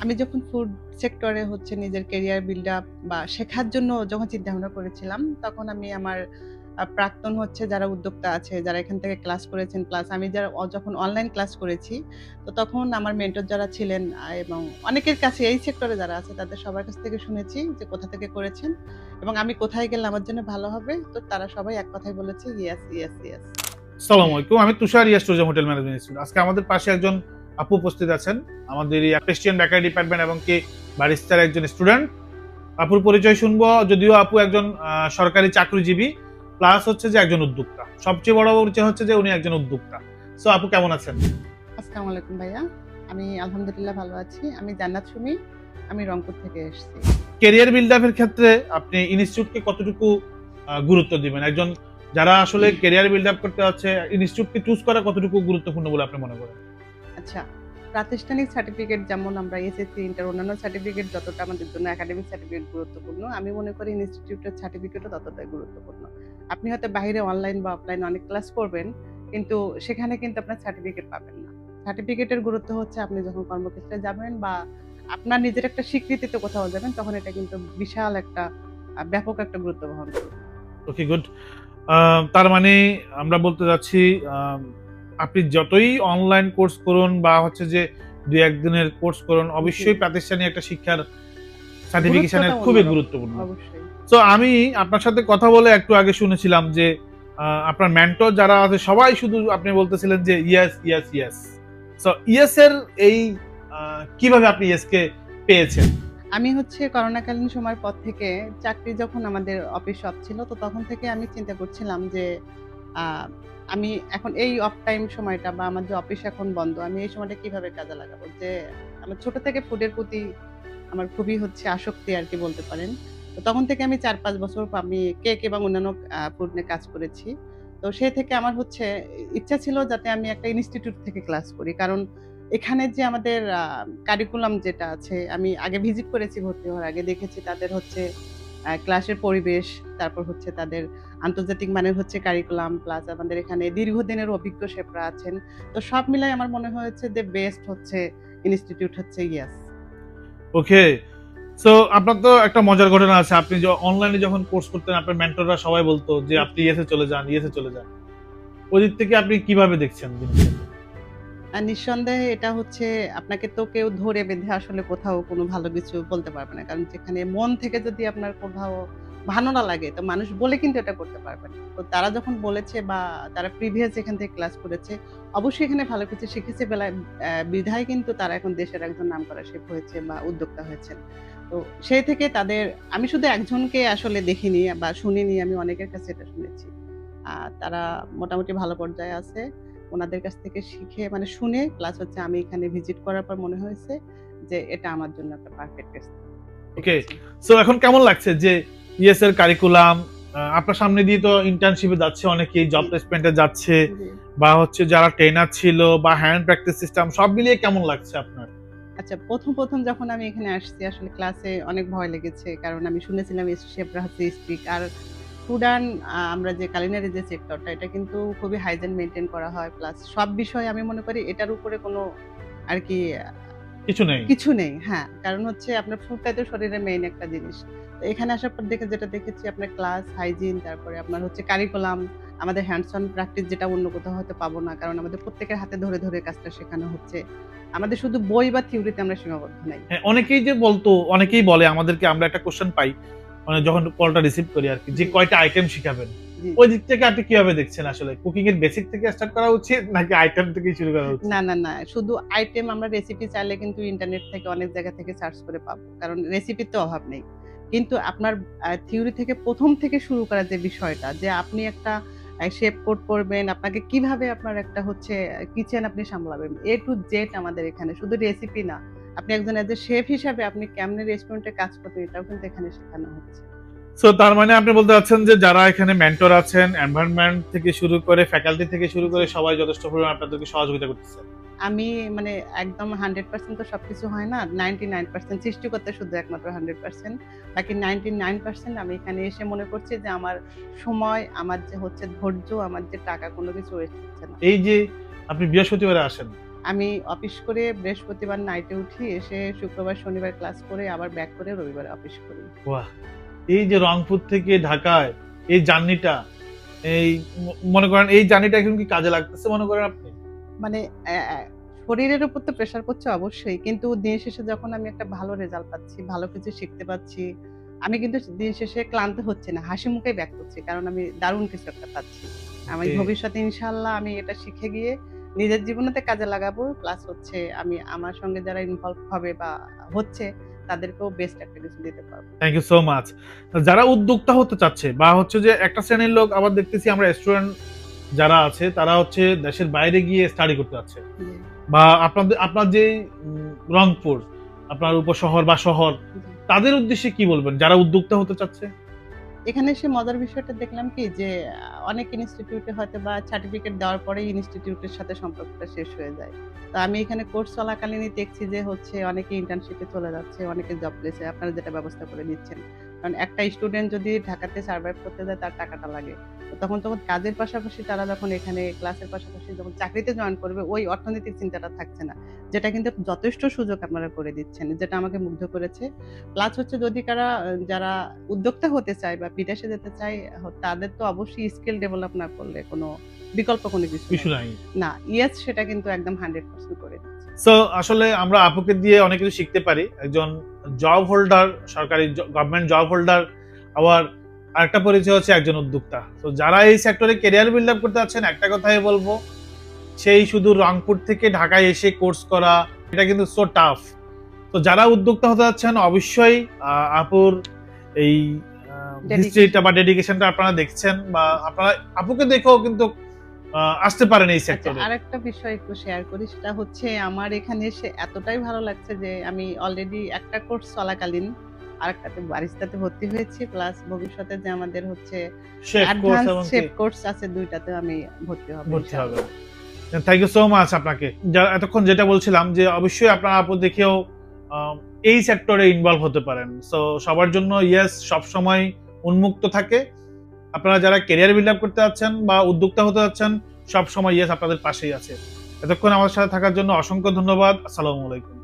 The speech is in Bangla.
আমি যখন ফুড সেক্টরে হচ্ছে নিজের ক্যারিয়ার বিল্ড আপ বা শেখার জন্য যখন চিন্তাভাবনা করেছিলাম, তখন আমি আমার প্রাক্তন হচ্ছে যারা উদ্যোক্তা আছে, যারা এখান থেকে ক্লাস করেছেন, প্লাস আমি যারা যখন অনলাইন ক্লাস করেছি, তো তখন আমার মেন্টর যারা ছিলেন এবং অনেকের কাছে এই সেক্টরে যারা আছে তাদের সবার কাছ থেকে শুনেছি যে কোথা থেকে করেছেন এবং আমি কোথায় গেলে আমার জন্য ভালো হবে। তো তারা সবাই এক কথায় বলেছে ইয়েস, ইয়েস, ইয়েস। আসসালামু আলাইকুম, আমি তুষার ইয়াস ট্যুরিজম হোটেল ম্যানেজমেন্ট ইনস্টিটিউট। আজকে আমাদের পাশে একজন আপু উপস্থিত আছেন, আমাদের এই পেস্ট্রিয়ান বেকারি ডিপার্টমেন্ট এবং কি বারিস্টার একজন স্টুডেন্ট। আপুর পরিচয় শুনবো, যদিও আপু একজন সরকারি চাকরিজীবী প্লাস হচ্ছে যে একজন উদ্যোক্তা। সবচেয়ে বড় পরিচয় হচ্ছে যে উনি একজন উদ্যোক্তা। সো আপু কেমন আছেন? আসসালামু আলাইকুম ভাইয়া। আমি আলহামদুলিল্লাহ ভালো আছি। আমি জান্নাত সুমি। আমি রংপুর থেকে এসেছি। ক্যারিয়ার বিল্ড আপের ক্ষেত্রে আপনি ইনস্টিটিউটকে কতটুকু গুরুত্ব দিবেন? একজন যারা আসলে ক্যারিয়ার বিল্ড আপ করতে যাচ্ছে, ইনস্টিটিউটকে চুজ করা কতটুকু গুরুত্বপূর্ণ বলে আপনি মনে করেন? আচ্ছা, প্রাতিষ্ঠানিক সার্টিফিকেট যেমন আমরা এসএসসি, ইন্টার অন্যান্য সার্টিফিকেট যতটা আমাদের জন্য একাডেমিক সার্টিফিকেট গুরুত্বপূর্ণ, আমি মনে করি ইনস্টিটিউটের সার্টিফিকেটও ততটাই গুরুত্বপূর্ণ। আপনি হয়তো বাহিরে অনলাইন বা অফলাইন অনেক ক্লাস করবেন, কিন্তু সেখানে কিন্তু আপনার সার্টিফিকেট পাবেন না। সার্টিফিকেটের গুরুত্ব হচ্ছে আপনি যখন কর্মক্ষেত্রে যাবেন বা আপনার নিজের একটা স্বীকৃতিতে কোথাও যাবেন, তখন এটা কিন্তু বিশাল একটা ব্যাপক একটা গুরুত্ব বহন করবে। ওকে, গুড। তার মানে আমরা বলতে যাচ্ছি, আপনি যতই অনলাইন কোর্স করুন বা হচ্ছে যে দুই একদিনের কোর্স করুন, অবশ্যই প্রাতিষ্ঠানিক একটা শিক্ষার সার্টিফিকেশনের গুরুত্বটা খুবই অন্যরকম, গুরুত্বপূর্ণ। অবশ্যই। তো আমি আপনার সাথে কথা বলে একটু আগে শুনেছিলাম যে আপনার মেন্টর যারা আছে সবাই শুধু আপনি বলতেছিলেন যে yes, yes, yes. So yes এর এই কিভাবে আপনি ইয়েস কে পেয়েছেন? আমি হচ্ছে করোনাকালীন সময়ের পর থেকে চাকরি যখন আমাদের অফিস অফ ছিল, তো তখন থেকে আমি চিন্তা করছিলাম যে আ আমি এখন এই অফ টাইম সময়টা বা আমার যে অফিস এখন বন্ধ, আমি এই সময়টা কিভাবে কাজে লাগাবো? যে আমার ছোট থেকে ফুডের প্রতি আমার খুবই হচ্ছে আসক্তি আরকি বলতে পারেন। তো তখন থেকে আমি ৪-৫ বছর আমি কেক এবং অন্যান্য ফুড নিয়ে কাজ করেছি। তো সেই থেকে আমার হচ্ছে ইচ্ছা ছিল যাতে আমি একটা ইনস্টিটিউট থেকে ক্লাস করি। কারণ এখানে যে আমাদের কারিকুলাম যেটা আছে, আমি আগে ভিজিট করেছি ভর্তি হওয়ার আগে। দেখেছি তাদের হচ্ছে ক্লাসের পরিবেশ, তারপর হচ্ছে তাদের আন্তর্জাতিক মানের হচ্ছে কারিকুলাম, প্লাস আমাদের এখানে দীর্ঘদিনের অভিজ্ঞ শেফরা আছেন। তো সব মিলায় আমার মনে হয়েছে যে বেস্ট হচ্ছে ইনস্টিটিউট হচ্ছে ইয়াস। ওকে। সো আপনার তো একটা মজার ঘটনা আছে, আপনি অনলাইনে যখন কোর্স করতেন আপনার মেন্টররা সবাই বলতো যে আপনি ইয়েসে চলে যান, ইয়েসে চলে যান। ওই দিক থেকে আপনি কিভাবে দেখছেন জিনিসটা? নিঃসন্দেহে এটা হচ্ছে আপনাকে তো কেউ ধরে বেঁধে আসলে কোথাও কোনো ভালো কিছু বলতে পারবে না। কারণ যেখানে মন থেকে যদি আপনার কোথাও ভালো না লাগে, তো মানুষ বলে কিন্তু এটা করতে পারবে না। তো তারা যখন বলেছে বা তারা প্রিভিয়াস এখান থেকে ক্লাস করেছে, অবশ্যই এখানে ভালো কিছু শিখেছে বিধায় কিন্তু তারা এখন দেশের একজন নামকরা শেফ হয়েছে বা উদ্যোক্তা হয়েছেন। তো সেই থেকে তাদের আমি শুধু একজনকে আসলে দেখিনি বা শুনিনি, আমি অনেকের কাছে এটা শুনেছি। তারা মোটামুটি ভালো পর্যায়ে আছে। উনাদের কাছ থেকে শিখে মানে শুনে প্লাস হচ্ছে আমি এখানে ভিজিট করার পর মনে হয়েছে যে এটা আমার জন্য একটা পারফেক্ট ঠিক ওকে। আছে। সো এখন কেমন লাগছে যে ইএস এর কারিকুলাম আপনার সামনে দিয়ে তো ইন্টার্নশিপে যাচ্ছে, অনেকেই জব জি, প্লেসমেন্টে যাচ্ছে, জি। বা হচ্ছে যারা ট্রেনার ছিল বা হ্যান্ড প্র্যাকটিস সিস্টেম সব মিলিয়ে কেমন লাগছে আপনার? আচ্ছা, ১ম যখন আমি এখানে আসছি আসলে ক্লাসে অনেক ভয় লেগেছে। কারণ আমি শুনেছিলাম শেফরা হচ্ছে স্ট্রিক্ট। আর ফুডান আমরা যে culinary যে সেক্টরটা এটা কিন্তু খুবই হাইজিন মেইনটেইন করা হয়। প্লাস সব বিষয়ে আমি মনে করি এটার উপরে কোনো আরকি কিছু নেই। কিছু নেই। হ্যাঁ, কারণ হচ্ছে আপনার ফুডটাই তো শরীরের মেইন একটা জিনিস। তো এখানে আসার পর যেটা দেখেছি আপনার ক্লাস, হাইজিন, তারপরে আপনার হচ্ছে কারিকুলাম, আমাদের হ্যান্ডস অন প্র্যাকটিস যেটা অন্য কোথাও হয়তো পাবো না। কারণ আমাদের প্রত্যেকের হাতে ধরে কাজটা শেখানো হচ্ছে। আমাদের শুধু বই বা থিওরিতে আমরা সীমাবদ্ধ নাই। হ্যাঁ, অনেকেই যে বলতো, অনেকেই বলে আমাদেরকে, আমরা একটা কোশ্চেন পাই মানে যখন কলটা রিসিভ করি আর কি, যে জি, কয়টা আইটেম শিখাবেন? জি। ওই দিক থেকে আপনি কিভাবে দেখছেন আসলে? কুকিং এর বেসিক থেকে স্টার্ট করা উচিত নাকি আইটেম থেকে শুরু করা উচিত? না। শুধু আইটেম আমরা রেসিপি চাইলে কিন্তু ইন্টারনেট থেকে অনেক জায়গা থেকে সার্চ করে পাবো। কারণ রেসিপির তো অভাব নেই। কিন্তু আপনার থিওরি থেকে ১ম থেকে শুরু করার যে বিষয়টা যে আপনি একটা শেফ কোড করবেন, আপনাকে কিভাবে আপনার একটা হচ্ছে কিচেন আপনি সামলাবেন। A to Z আমাদের এখানে শুধু রেসিপি না। আপনি একজন এজ এ শেফ হিসাবে আপনি কেমনে রেস্টুরেন্টে কাজ করবেন এটাও কিন্তু এখানে শেখানো হচ্ছে। সো তার মানে আপনি বলতে চাচ্ছেন যে যারা এখানে মেন্টর আছেন, এনভায়রনমেন্ট থেকে শুরু করে ফ্যাকাল্টি থেকে শুরু করে জি। সবাই যথেষ্ট পরিমাণে আপনাদেরকে সহযোগিতা করতেছে। আমি মানে একদম 100% তো সবকিছু হয় না। 99% সৃষ্টি করতে শুধু একমাত্র 100%। বাকি 99% আমি এখানে এসে মনে করছি যে আমার সময়, আমার যে হচ্ছে ধৈর্য, আমার যে টাকা কোনো কিছু ওয়েস্ট হচ্ছে না। এই যে আপনি বৃহস্পতিবারে আসেন, আমি অফিস করে বৃহস্পতিবার নাইটে উঠি, এসে শুক্রবার শনিবার ক্লাস করে আবার ব্যাক করে রবিবারে অফিস করি। বাহ! এই যে রংপুর থেকে ঢাকায় এই জার্নিটা, এই মনে করেন এই জার্নিটা এখন কি কাজে লাগতেছে মনে করেন আপনি? মানে শরীরের উপর তো প্রেশার পড়ছে অবশ্যই। কিন্তু দিন শেষে যখন আমি একটা ভালো রেজাল্ট পাচ্ছি, ভালো কিছু শিখতে পাচ্ছি, আমি কিন্তু দিন শেষে ক্লান্ত হচ্ছি না। হাসি মুখেই ব্যাক করছি। কারণ আমি দারুণ কিছু একটা পাচ্ছি। আমি জি। ভবিষ্যতে ইনশাআল্লাহ আমি এটা শিখে গিয়ে নিজের জীবনেতে কাজে লাগাবো। প্লাস হচ্ছে আমি আমার সঙ্গে যারা ইনভলভ হবে বা হচ্ছে তাদেরকেও বেস্ট একটা কিছু দিতে পারবো। Thank you so much. যারা উদ্যোক্তা হতে চাচ্ছে বা হচ্ছে যে একটা শ্রেণীর লোক আবার দেখতেছি আমরা স্টুডেন্ট যারা আছে তারা হচ্ছে দেশের বাইরে গিয়ে স্টাডি করতে যাচ্ছে। জি, বা আপনার যে রংপুর, আপনার উপশহর বা শহর, জি। তাদের উদ্দেশ্যে কি বলবেন যারা উদ্যোক্তা হতে চাচ্ছে? এখানে এসে মজার বিষয়টা দেখলাম কি যে অনেক ইনস্টিটিউটে হয়তোবা সার্টিফিকেট দেওয়ার পরেই ইনস্টিটিউটের সাথে সম্পর্কটা শেষ হয়ে যায়। তো আমি এখানে কোর্স চলাকালীনই দেখছি যে হচ্ছে অনেকে ইন্টার্নশিপে চলে যাচ্ছে, অনেকে জব প্লেসে আপনারা যেটা ব্যবস্থা করে দিচ্ছেন। কারণ একটা স্টুডেন্ট যদি ঢাকাতে সার্ভাইভ করতে যায় তার টাকাটা লাগে। তো তখন কাজের পাশাপাশি তারা যখন এখানে ক্লাসের পাশাপাশি যখন চাকরিতে জয়েন করবে ওই অর্থনৈতিক চিন্তাটা থাকছে না। যেটা কিন্তু যথেষ্ট সুযোগ আপনারা করে দিচ্ছেন। যেটা আমাকে মুগ্ধ করেছে। প্লাস হচ্ছে যদি যারা উদ্যোক্তা হতে চায় বা বিদেশে যেতে চায় তাদের তো অবশ্যই স্কিল ডেভেলপ না করলে কোনো বিকল্প কোনো কিছু কিছু নাই। নাই। না, ইয়েস সেটা কিন্তু একদম 100% করে দিচ্ছে। সো আসলে আমরা আপুকে দিয়ে অনেক কিছু শিখতে পারি। একজন জব হোল্ডার, সরকারি গভর্নমেন্ট জব হোল্ডার, আবার আরেকটা পরিচয় হচ্ছে একজন উদ্যোক্তা। তো যারা এই সেক্টরে ক্যারিয়ার বিল্ড আপ করতে যাচ্ছেন একটা কথাই বলবো, সেই শুধু রংপুর থেকে ঢাকায় এসে কোর্স করা এটা কিন্তু সো টাফ। তো যারা উদ্যোক্তা হতে যাচ্ছেন অবশ্যই আপুর এই হিস্ট্রিটা বা ডেডিকেশনটা আপনারা দেখছেন বা আপনারা আপুকে দেখেও কিন্তু আসতে পারেন এই আচ্ছা, সেক্টরে। আরেকটা বিষয় একটু শেয়ার করি সেটা হচ্ছে আমার এখানে এসে এতটাই ভালো লাগছে যে আমি অলরেডি একটা কোর্স চলাকালীন আরেকটাতে বারিস্তাতে ভর্তি হয়েছি। প্লাস ভবিষ্যতে যে আমাদের হচ্ছে শেফ কোর্স অ্যাডভান্স এবং শেফ কোর্স আছে ২ টাতেও আমি ভর্তি হব ভর্তি হবে। ইনশাআল্লাহ। থ্যাংক ইউ সো মাচ আপনাকে। এতক্ষণ যেটা বলছিলাম যে অবশ্যই আপনারা আপু দেখেও এই সেক্টরে ইনভলভ হতে পারেন। সো সবার জন্য ইয়েস সবসময় উন্মুক্ত থাকে। আপনারা যারা ক্যারিয়ার বিল্ড আপ করতে যাচ্ছেন বা উদ্যোক্তা হতে যাচ্ছেন সবসময় ইয়েস আপনাদের পাশেই আছে। এতক্ষণ আমার সাথে থাকার জন্য অসংখ্য ধন্যবাদ। আসসালামু আলাইকুম।